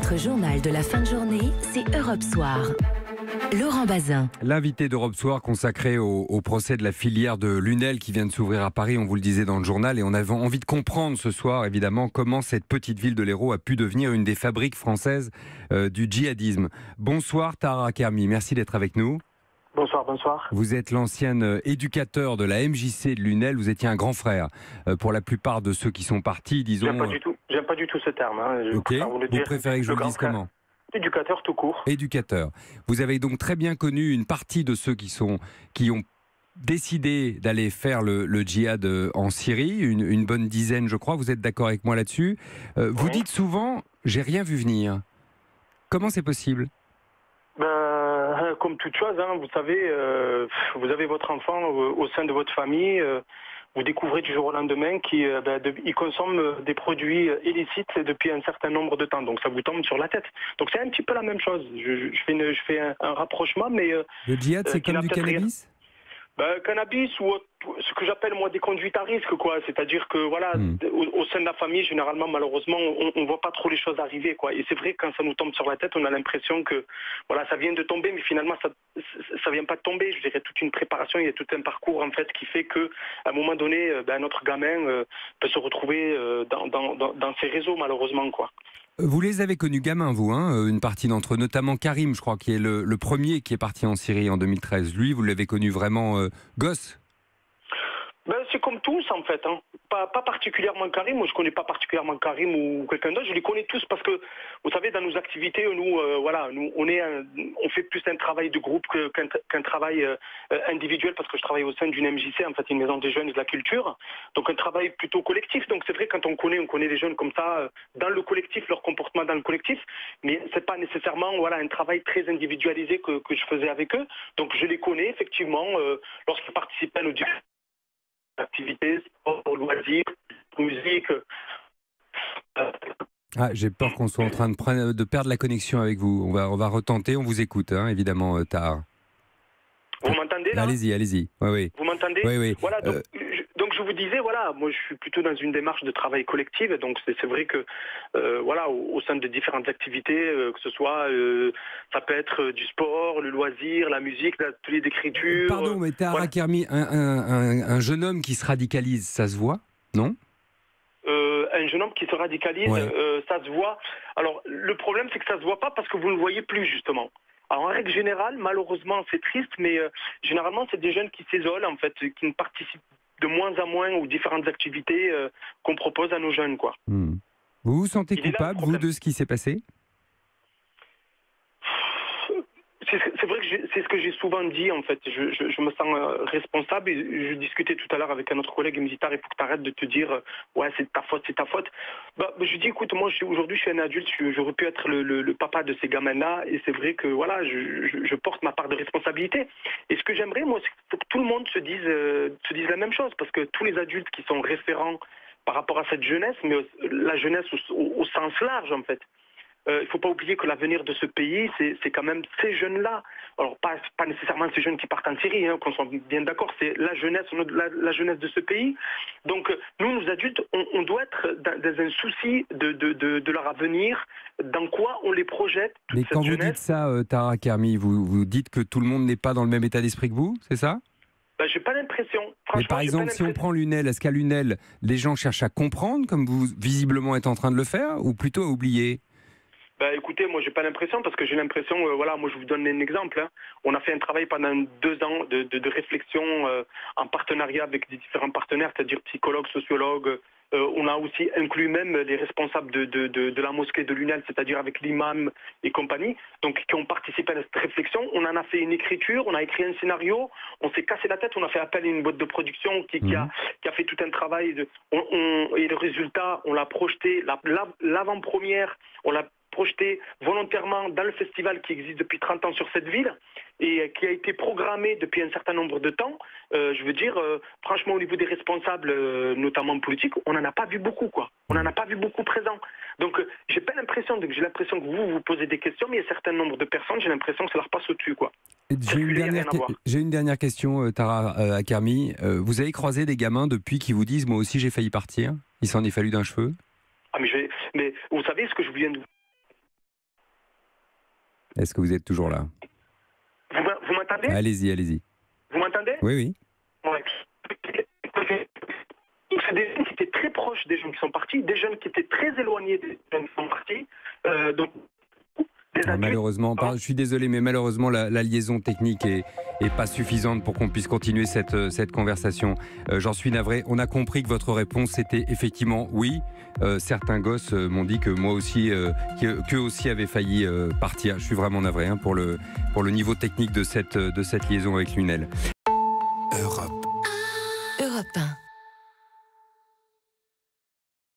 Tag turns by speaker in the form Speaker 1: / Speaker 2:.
Speaker 1: Votre journal de la fin de journée, c'est Europe Soir. Laurent Bazin.
Speaker 2: L'invité d'Europe Soir consacré au procès de la filière de Lunel qui vient de s'ouvrir à Paris, on vous le disait dans le journal, et on avait envie de comprendre ce soir évidemment comment cette petite ville de l'Hérault a pu devenir une des fabriques françaises du djihadisme. Bonsoir Tahar Kermi, merci d'être avec nous.
Speaker 3: Bonsoir, bonsoir.
Speaker 2: Vous êtes l'ancien éducateur de la MJC de Lunel, vous étiez un grand frère pour la plupart de ceux qui sont partis, disons...
Speaker 3: J'aime pas du tout ce terme.
Speaker 2: Ok, vous préférez que je vous le dise comment ?
Speaker 3: Éducateur tout court.
Speaker 2: Éducateur. Vous avez donc très bien connu une partie de ceux qui ont décidé d'aller faire le djihad en Syrie, une bonne dizaine je crois, vous êtes d'accord avec moi là-dessus. Vous dites souvent, j'ai rien vu venir. Comment c'est possible ?
Speaker 3: Comme toute chose, vous savez, vous avez votre enfant au sein de votre famille, vous découvrez du jour au lendemain qu'il consomme des produits illicites depuis un certain nombre de temps. Donc ça vous tombe sur la tête. Donc c'est un petit peu la même chose. Je fais un rapprochement, mais...
Speaker 2: le djihad, c'est comme du cannabis ?
Speaker 3: Cannabis ou ce que j'appelle moi des conduites à risque, quoi. C'est-à-dire que voilà, au sein de la famille, généralement, malheureusement, on voit pas trop les choses arriver, quoi. Et c'est vrai que quand ça nous tombe sur la tête, on a l'impression que voilà, ça vient de tomber, mais finalement ça vient pas de tomber. Je dirais toute une préparation, il y a tout un parcours en fait qui fait que à un moment donné, notre gamin peut se retrouver dans ces réseaux, malheureusement, quoi.
Speaker 2: Vous les avez connus gamins, vous, une partie d'entre eux, notamment Karim, je crois, qui est le premier qui est parti en Syrie en 2013. Lui, vous l'avez connu vraiment gosse.
Speaker 3: C'est comme tous, en fait. Pas particulièrement Karim. Moi, je connais pas particulièrement Karim ou quelqu'un d'autre. Je les connais tous parce que, vous savez, dans nos activités, nous, on fait plus un travail de groupe qu'un travail individuel, parce que je travaille au sein d'une MJC, en fait, une maison des jeunes et de la culture. Donc, un travail plutôt collectif. Donc, c'est vrai, quand on connaît les jeunes comme ça, dans le collectif, leur comportement dans le collectif. Mais c'est pas nécessairement, un travail très individualisé que je faisais avec eux. Donc, je les connais, effectivement, lorsqu'ils participaient à nos activités, sport, loisirs, musique.
Speaker 2: J'ai peur qu'on soit en train de perdre la connexion avec vous. On va retenter, on vous écoute, évidemment, Tahar.
Speaker 3: Vous m'entendez là ?
Speaker 2: Allez-y. Oui.
Speaker 3: Vous m'entendez ?
Speaker 2: Oui.
Speaker 3: Voilà, donc je vous disais, moi je suis plutôt dans une démarche de travail collective, donc c'est vrai que au sein de différentes activités, que ce soit ça peut être du sport, le loisir, la musique, l'atelier d'écriture.
Speaker 2: Pardon, mais Tahar Kermi, un jeune homme qui se radicalise, ça se voit, non ?
Speaker 3: Un jeune homme qui se radicalise, ça se voit. Alors le problème c'est que ça se voit pas parce que vous ne le voyez plus, justement. Alors en règle générale, malheureusement c'est triste, mais généralement c'est des jeunes qui s'isolent, en fait, qui ne participent de moins en moins aux différentes activités qu'on propose à nos jeunes, quoi.
Speaker 2: Vous vous sentez coupable, vous, de ce qui s'est passé ?
Speaker 3: C'est vrai que c'est ce que j'ai souvent dit, en fait. Je me sens responsable. Et je discutais tout à l'heure avec un autre collègue, il me dit, il faut que tu arrêtes de te dire c'est ta faute. Je dis, écoute, moi aujourd'hui je suis un adulte, j'aurais pu être le papa de ces gamins-là, et c'est vrai que je porte ma part de responsabilité. Et ce que j'aimerais, moi, c'est que tout le monde se dise la même chose, parce que tous les adultes qui sont référents par rapport à cette jeunesse, mais la jeunesse au sens large, en fait. Il ne faut pas oublier que l'avenir de ce pays, c'est quand même ces jeunes-là. Alors, pas nécessairement ces jeunes qui partent en Syrie, qu'on soit bien d'accord, c'est la jeunesse de ce pays. Donc, nous adultes, on doit être dans un souci de leur avenir, dans quoi on les projette.
Speaker 2: Mais quand vous dites ça, Tahar Kermi, vous dites que tout le monde n'est pas dans le même état d'esprit que vous, c'est ça ?
Speaker 3: J'ai pas l'impression.
Speaker 2: Mais par exemple, si on prend Lunel, est-ce qu'à Lunel, les gens cherchent à comprendre, comme vous visiblement êtes en train de le faire, ou plutôt à oublier ?
Speaker 3: Écoutez, moi j'ai pas l'impression, parce que j'ai l'impression, moi je vous donne un exemple. On a fait un travail pendant 2 ans de réflexion en partenariat avec des différents partenaires, c'est-à-dire psychologues, sociologues. On a aussi inclus même les responsables de la mosquée de Lunel, c'est-à-dire avec l'imam et compagnie, donc qui ont participé à cette réflexion. On en a fait une écriture, on a écrit un scénario, on s'est cassé la tête, on a fait appel à une boîte de production qui a fait tout un travail. Et le résultat, on l'a projeté, l'avant-première, on l'a projeté volontairement dans le festival qui existe depuis 30 ans sur cette ville et qui a été programmé depuis un certain nombre de temps. Franchement, au niveau des responsables, notamment politiques, on n'en a pas vu beaucoup, quoi. On n'en a pas vu beaucoup présents. Donc, j'ai l'impression que vous posez des questions, mais il y a un certain nombre de personnes, j'ai l'impression que ça leur passe au-dessus, quoi.
Speaker 2: J'ai une dernière question, Tahar Kermi. Vous avez croisé des gamins depuis qui vous disent « Moi aussi, j'ai failli partir. Il s'en est fallu d'un cheveu ».
Speaker 3: Mais vous savez ce que je viens de
Speaker 2: Est-ce que vous êtes toujours là?
Speaker 3: Vous m'entendez?
Speaker 2: Allez-y, allez-y.
Speaker 3: Vous m'entendez?
Speaker 2: Oui, oui.
Speaker 3: Ouais. C'est des jeunes qui étaient très proches des jeunes qui sont partis, des jeunes qui étaient très éloignés des jeunes qui sont partis. Donc, des adultes...
Speaker 2: Malheureusement, je suis désolé, mais malheureusement, la liaison technique est pas suffisante pour qu'on puisse continuer cette conversation. J'en suis navré. On a compris que votre réponse était effectivement oui. Certains gosses m'ont dit que moi aussi, qu'eux aussi avaient failli partir. Je suis vraiment navré pour le niveau technique de cette liaison avec Lunel.
Speaker 4: Europe.